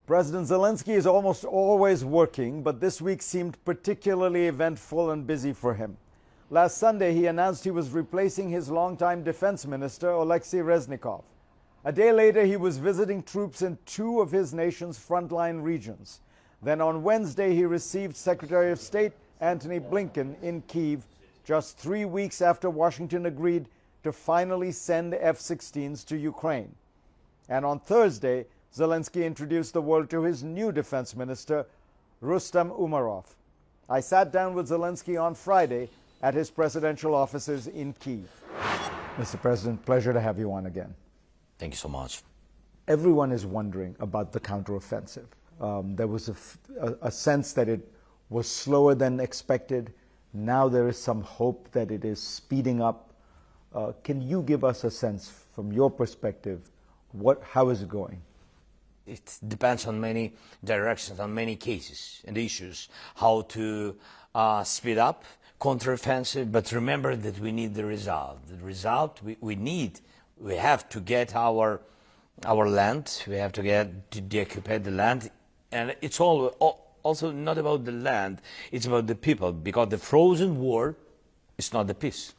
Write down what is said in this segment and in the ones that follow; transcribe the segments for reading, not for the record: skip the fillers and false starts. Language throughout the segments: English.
President Zelensky is almost always working, but this week seemed particularly eventful and busy for him. Last Sunday, he announced he was replacing his longtime defense minister, Oleksiy Reznikov. A day later, he was visiting troops in two of his nation's frontline regions. Then on Wednesday, he received Secretary of State Antony Blinken in Kyiv, just 3 weeks after Washington agreed to finally send F-16s to Ukraine. And on Thursday, Zelensky introduced the world to his new defense minister, Rustem Umerov. I sat down with Zelensky on Friday at his presidential offices in Kyiv. Mr. President, pleasure to have you on again. Thank you so much. Everyone is wondering about the counteroffensive. There was a sense that it was slower than expected. Now there is some hope that it is speeding up. Can you give us a sense from your perspective, how is it going? It depends on many directions, on many cases and issues, how to speed up counteroffensive, but remember that we need the result. The result we have to get our land, we have to deoccupy the land, and it's also not about the land, it's about the people, because the frozen war is not the peace.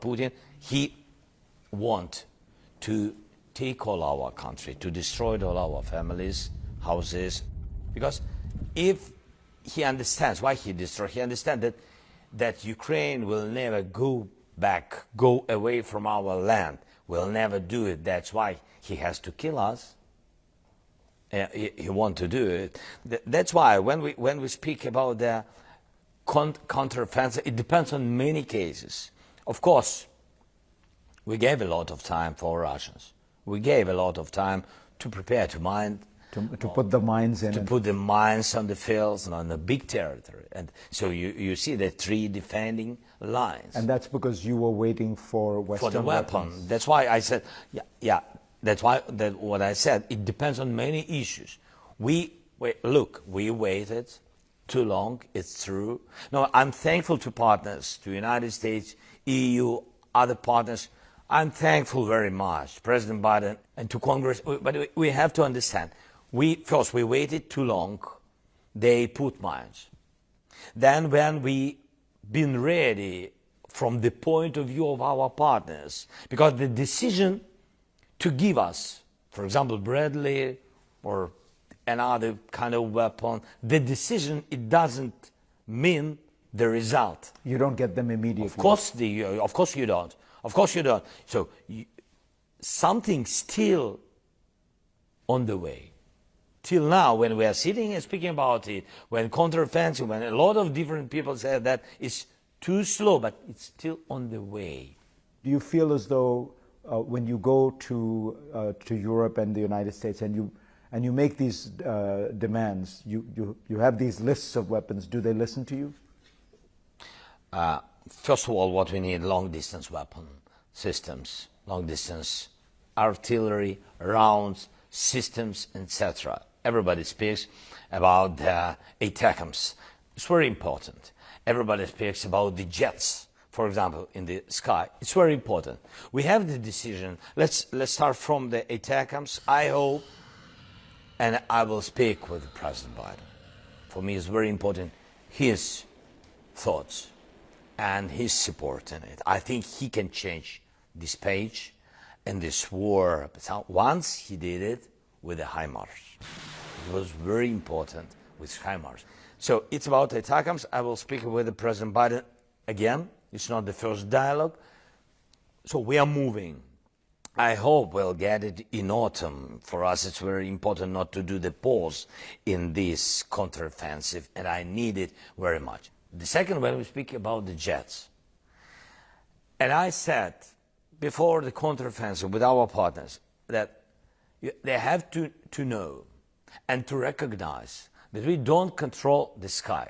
Putin, he wants to take all our country, to destroy all our families, houses, because if he understands why he destroys, he understands that Ukraine will never go away from our land, will never do it. That's why he has to kill us. He wants to do it. That's why when we speak about the counteroffensive, it depends on many cases. Of course, we gave a lot of time for Russians. We gave a lot of time to prepare, to mine, to put the mines in. To put the mines on the fields and on the big territory. And so you see the three defending lines. And that's because you were waiting for Western for the weapons. That's why I said, that's why what I said, it depends on many issues. We waited too long, it's true. No, I'm thankful to partners, to United States, EU, other partners. I'm thankful very much, President Biden, and to Congress. But we have to understand, first we waited too long, they put mines. Then when we been ready from the point of view of our partners, because the decision to give us, for example, Bradley or another kind of weapon, the decision, it doesn't mean the result. You don't get them immediately. Of course you don't. Of course you don't. So something still on the way. Till now, when we are sitting and speaking about it, when counteroffensive, when a lot of different people say that it's too slow, but it's still on the way. Do you feel as though when you go to Europe and the United States and you make these demands, you have these lists of weapons, do they listen to you? First of all, what we need, long-distance weapon systems, long-distance artillery, rounds, systems, etc. Everybody speaks about the ATACMS. It's very important. Everybody speaks about the jets, for example, in the sky. It's very important. We have the decision. Let's start from the ATACMS. I hope, and I will speak with President Biden. For me, it's very important his thoughts and his support in it. I think he can change this page and this war. Once he did it with the HIMARS. It was very important with HIMARS. So it's about ATACMS. I will speak with President Biden again. It's not the first dialogue. So we are moving. I hope we'll get it in autumn. For us, it's very important not to do the pause in this counteroffensive, and I need it very much. The second, when we speak about the jets, and I said before the counteroffensive with our partners that they have to know and to recognize that we don't control the sky.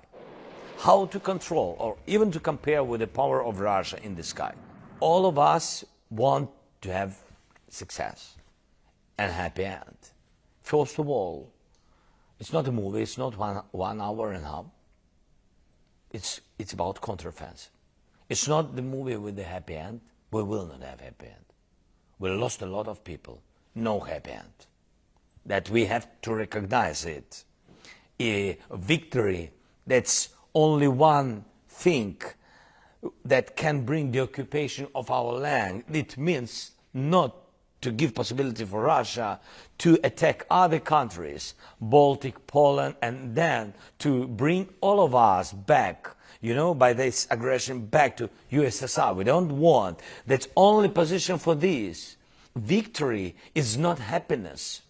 How to control or even to compare with the power of Russia in the sky? All of us want to have success and happy end. First of all, it's not a movie, it's not one hour and a half. It's about counteroffensive. It's not the movie with the happy end. We will not have happy end. We lost a lot of people. No happy end. that we have to recognize it. A victory, that's only one thing that can bring the occupation of our land. It means not to give possibility for Russia to attack other countries, Baltic, Poland, and then to bring all of us back, you know, by this aggression back to USSR. We don't want. That's only position for this. Victory is not happiness.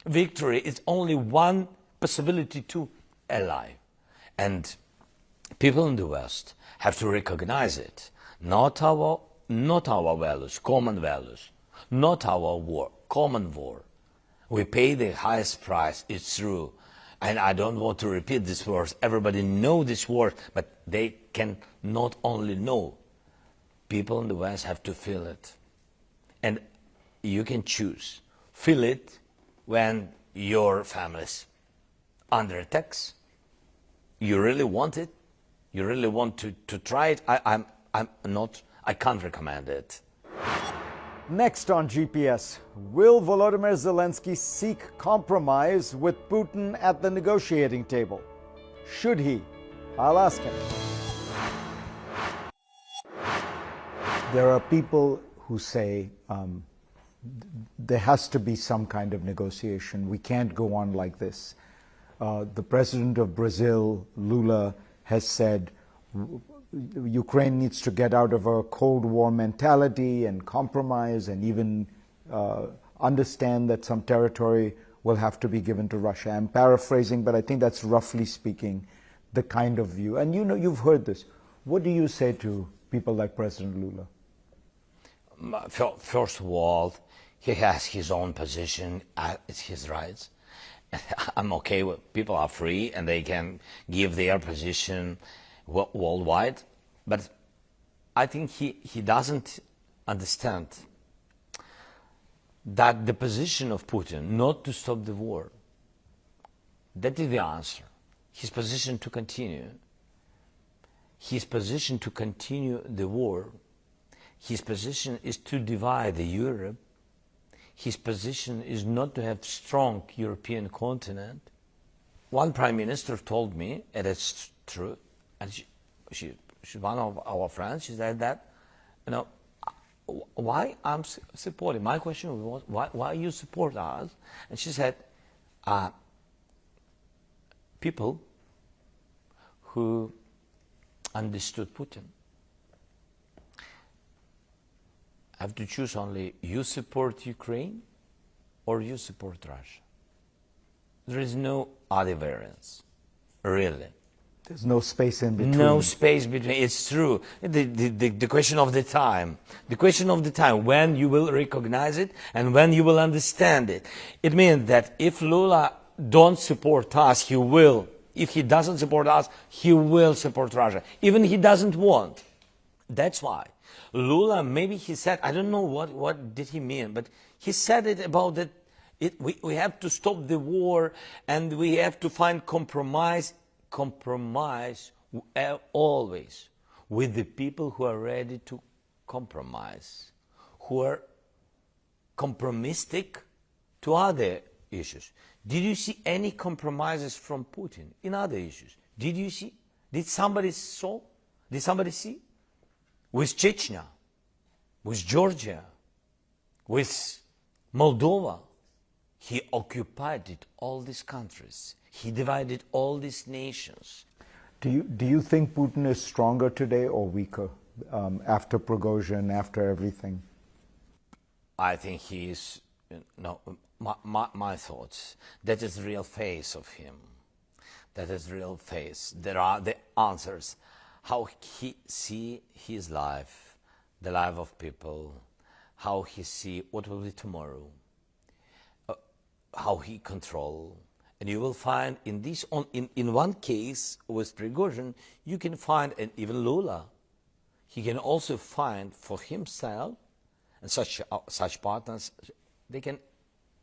Victory is only one possibility to alive. And people in the West have to recognize it. Not our values, common values. Not our war, common war. We pay the highest price, it's true. And I don't want to repeat these words. Everybody knows this word, but they can not only know. People in the West have to feel it. And you can choose. Feel it when your family's under attacks. You really want it? You really want to try it? I can't recommend it. Next on GPS, will Volodymyr Zelensky seek compromise with Putin at the negotiating table? Should he? I'll ask him. There are people who say there has to be some kind of negotiation. We can't go on like this. The president of Brazil, Lula, has said Ukraine needs to get out of a Cold War mentality and compromise and even understand that some territory will have to be given to Russia. I'm paraphrasing, but I think that's roughly speaking the kind of view. And you know, you've heard this. What do you say to people like President Lula? First of all, he has his own position, it's his rights. I'm okay with people are free and they can give their position worldwide, but I think he doesn't understand that the position of Putin not to stop the war, that is the answer. His position to continue. His position to continue the war. His position is to divide the Europe. His position is not to have strong European continent. One prime minister told me, and it's true, and she's one of our friends, she said that, you know, why I'm supporting, my question was, why you support us? And she said, people who understood Putin have to choose only you support Ukraine or you support Russia. There is no other variance, really. There's no space in between. No space between, it's true. The question of the time. The question of the time, when you will recognize it and when you will understand it. It means that if Lula don't support us, he will. If he doesn't support us, he will support Russia. Even he doesn't want. That's why. Lula, maybe he said, I don't know what did he mean, but he said it about that we have to stop the war and we have to find compromise always with the people who are ready to compromise, who are compromistic to other issues. Did you see any compromises from Putin in other issues? Did you see? Did somebody saw? Did somebody see? With Chechnya, with Georgia, with Moldova, he occupied all these countries. He divided all these nations. Do you think Putin is stronger today or weaker after Prigozhin, after everything? I think he is, my thoughts, that is the real face of him. That is the real face. There are the answers. How he see his life, the life of people, how he see what will be tomorrow, how he control. And you will find in this, in one case with Prigozhin, you can find, and even Lula, he can also find for himself, and such partners, they can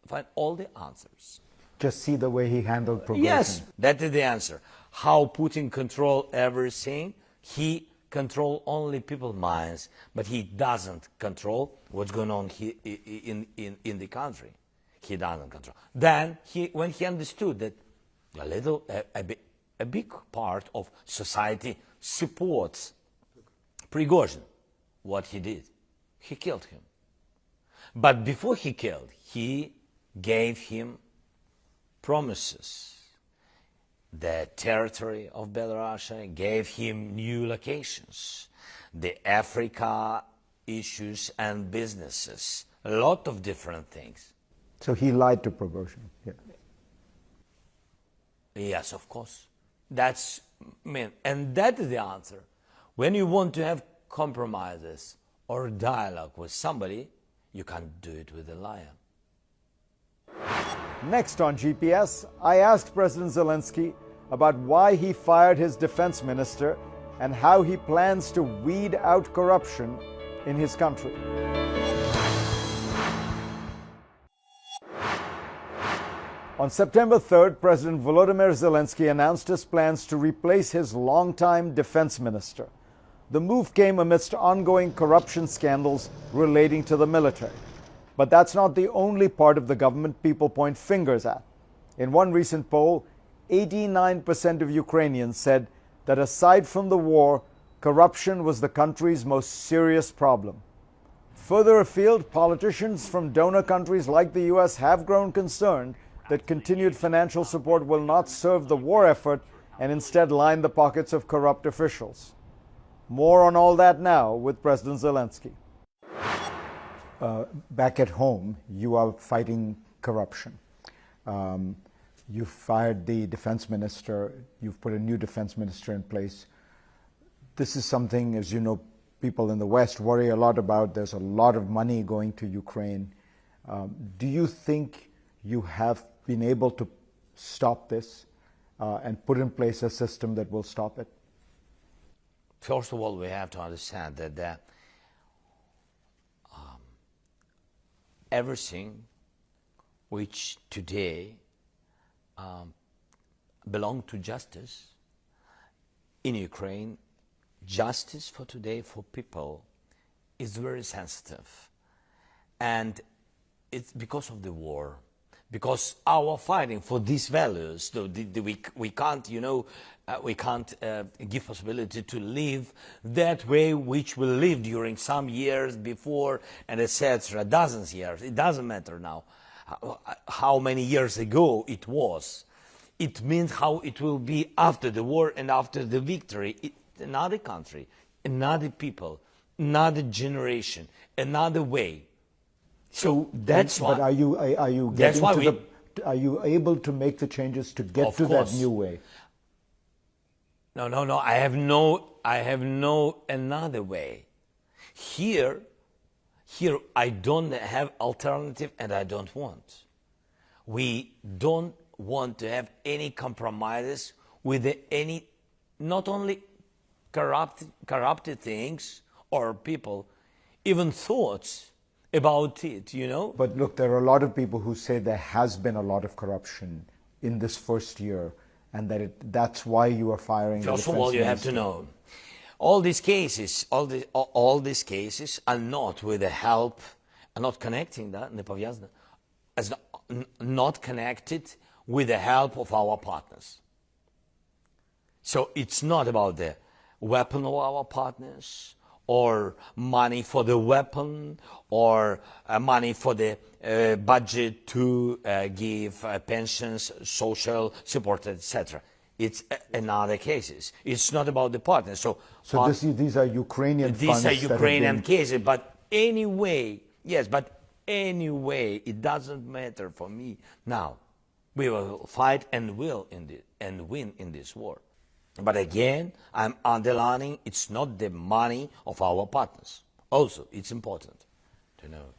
find all the answers. Just see the way he handled Prigozhin. Yes, that is the answer. How Putin control everything. He control only people's minds, but he doesn't control what's going on in the country. he doesn't control. Then, when he understood that a big part of society supports Prigozhin, what he did, he killed him. But before he killed, he gave him promises. The territory of Belarus, gave him new locations, the Africa issues and businesses, a lot of different things. So he lied to Prigozhin. Yeah. Yes, of course. And that is the answer. When you want to have compromises or dialogue with somebody, you can't do it with a liar. Next on GPS, I asked President Zelensky about why he fired his defense minister and how he plans to weed out corruption in his country. On September 3rd, President Volodymyr Zelensky announced his plans to replace his longtime defense minister. The move came amidst ongoing corruption scandals relating to the military. But that's not the only part of the government people point fingers at. In one recent poll, 89% of Ukrainians said that aside from the war, corruption was the country's most serious problem. Further afield, politicians from donor countries like the US have grown concerned that continued financial support will not serve the war effort and instead line the pockets of corrupt officials. More on all that now with President Zelensky. Back at home, you are fighting corruption. You fired the defense minister. You've put a new defense minister in place. This is something, as you know, people in the West worry a lot about. There's a lot of money going to Ukraine. Do you think you have been able to stop this and put in place a system that will stop it? First of all, we have to understand that everything which today belongs to justice in Ukraine, justice for today for people is very sensitive. And it's because of the war. Because our fighting for these values, we can't, we can't give possibility to live that way which we lived during some years before, and etc. Dozens of years. It doesn't matter now how many years ago it was. It means how it will be after the war and after the victory. Another country, another people, another generation, another way. So that's why. But are you getting to are you able to make the changes to get to that new way? No. I have no another way. Here I don't have alternative, and I don't want. We don't want to have any compromises with any, not only corrupted things or people, even thoughts about it, But look, there are a lot of people who say there has been a lot of corruption in this first year, and that's why you are firing the defense minister. First of all, you have to know, all these cases are not with the help, are not connecting, not connected with the help of our partners. So it's not about the weapon of our partners, or money for the weapon, or money for the budget to give pensions, social support, etc. It's another cases. It's not about the partners. So these are Ukrainian funds. These are Ukrainian cases. But anyway, it doesn't matter for me now. We will fight and win in this war. But again, I'm underlining it's not the money of our partners. Also, it's important to know.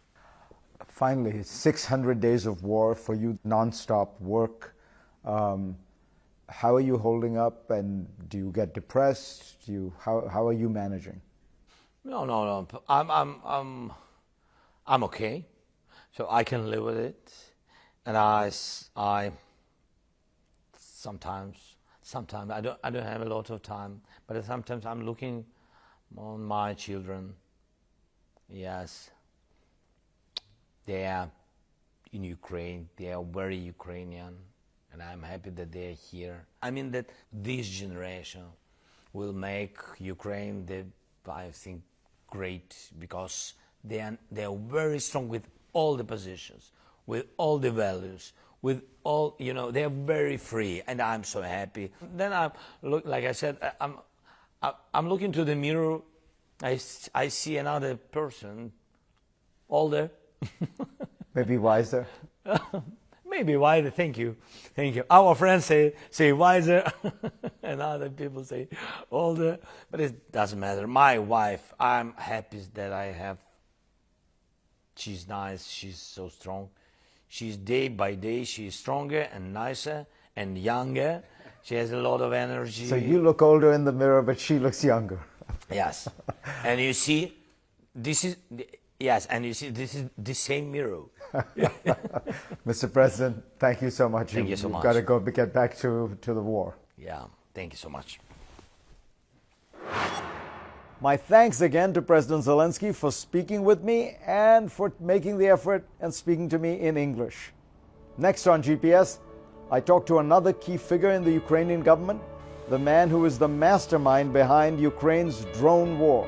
Finally, 600 days of war for you, non-stop work. How are you holding up, and do you get depressed? How are you managing? No. I'm okay, so I can live with it, and I Sometimes I don't have a lot of time, but sometimes I'm looking on my children. Yes, they are in Ukraine. They are very Ukrainian, and I'm happy that they are here. I mean that this generation will make Ukraine, I think, great, because they are very strong with all the positions, with all the values, with all, they are very free, and I'm so happy. Then like I said, I'm looking to the mirror. I see another person, older. Maybe wiser. Maybe wiser. Thank you. Our friends say wiser, and other people say older. But it doesn't matter. My wife, I'm happy that I have. She's nice. She's so strong. She's day by day. She's stronger and nicer and younger. She has a lot of energy. So you look older in the mirror, but she looks younger. Yes, and you see, this is the same mirror. Mr. President, thank you so much. Thank you so much. You've got to go get back to the war. Yeah, thank you so much. My thanks again to President Zelensky for speaking with me and for making the effort and speaking to me in English. Next on GPS, I talk to another key figure in the Ukrainian government, the man who is the mastermind behind Ukraine's drone war.